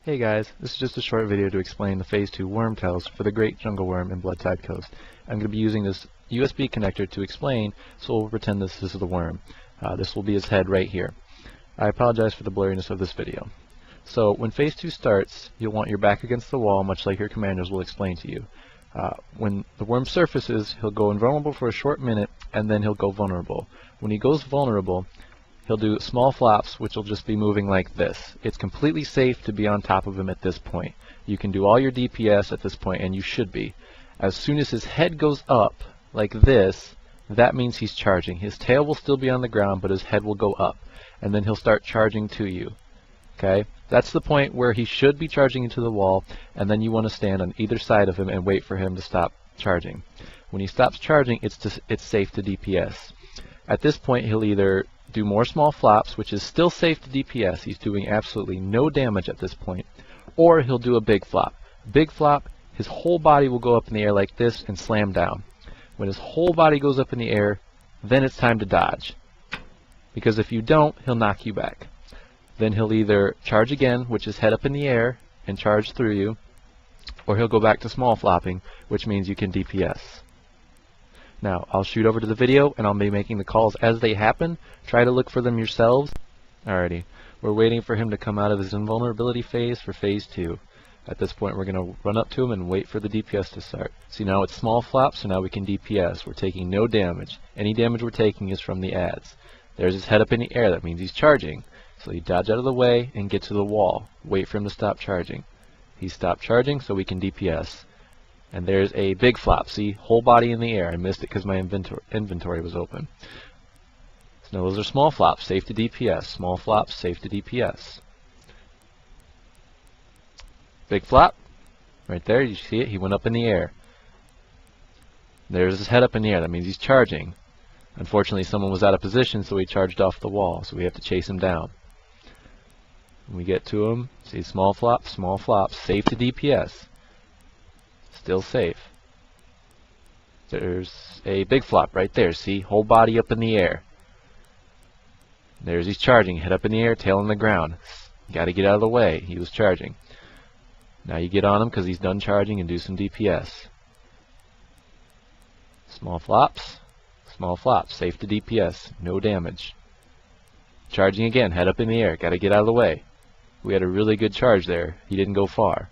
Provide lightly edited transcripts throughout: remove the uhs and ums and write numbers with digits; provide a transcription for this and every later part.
Hey guys, this is just a short video to explain the Phase 2 worm tails for the Great Jungle Worm in Blood Tide Coast. I'm going to be using this USB connector to explain, so we'll pretend this is the worm. This will be his head right here. I apologize for the blurriness of this video. So when Phase 2 starts, you'll want your back against the wall, much like your commanders will explain to you. When the worm surfaces, he'll go invulnerable for a short minute, and then he'll go vulnerable. When he goes vulnerable, he'll do small flops, which will just be moving like this. It's completely safe to be on top of him at this point. You can do all your DPS at this point, and you should be. As soon as his head goes up, like this, that means he's charging. His tail will still be on the ground, but his head will go up, and then he'll start charging to you. Okay? That's the point where he should be charging into the wall, and then you want to stand on either side of him and wait for him to stop charging. When he stops charging, it's safe to DPS. At this point, he'll either do more small flops, which is still safe to DPS. He's doing absolutely no damage at this point. Or he'll do a big flop. Big flop, his whole body will go up in the air like this and slam down. When his whole body goes up in the air, then it's time to dodge. Because if you don't, he'll knock you back. Then he'll either charge again, which is head up in the air, and charge through you, or he'll go back to small flopping, which means you can DPS. Now, I'll shoot over to the video, and I'll be making the calls as they happen. Try to look for them yourselves. Alrighty, we're waiting for him to come out of his invulnerability phase for Phase 2. At this point, we're going to run up to him and wait for the DPS to start. See, now it's small flops, so now we can DPS. We're taking no damage. Any damage we're taking is from the adds. There's his head up in the air. That means he's charging. So you dodge out of the way and get to the wall. Wait for him to stop charging. He stopped charging, so we can DPS. And there's a big flop. See, whole body in the air. I missed it because my inventory was open. So now those are small flops, safe to DPS. Small flops, safe to DPS. Big flop, right there. You see it? He went up in the air. There's his head up in the air. That means he's charging. Unfortunately, someone was out of position, so he charged off the wall. So we have to chase him down. When we get to him, see, small flops, safe to DPS. Still safe. There's a big flop right there. See, whole body up in the air. There's he's charging, head up in the air, tail on the ground. Got to get out of the way. He was charging. Now you get on him because he's done charging and do some DPS. Small flops, safe to DPS, no damage. Charging again, head up in the air. Got to get out of the way. We had a really good charge there. He didn't go far.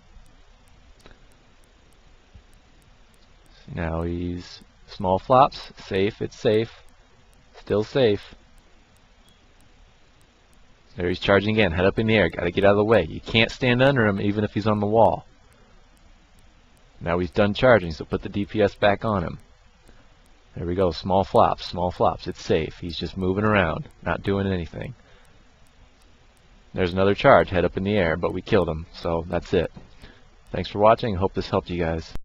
Now he's small flops, safe, it's safe, still safe. There he's charging again, head up in the air, gotta get out of the way. You can't stand under him even if he's on the wall. Now he's done charging, so put the DPS back on him. There we go, small flops, it's safe. He's just moving around, not doing anything. There's another charge, head up in the air, but we killed him, so that's it. Thanks for watching, hope this helped you guys.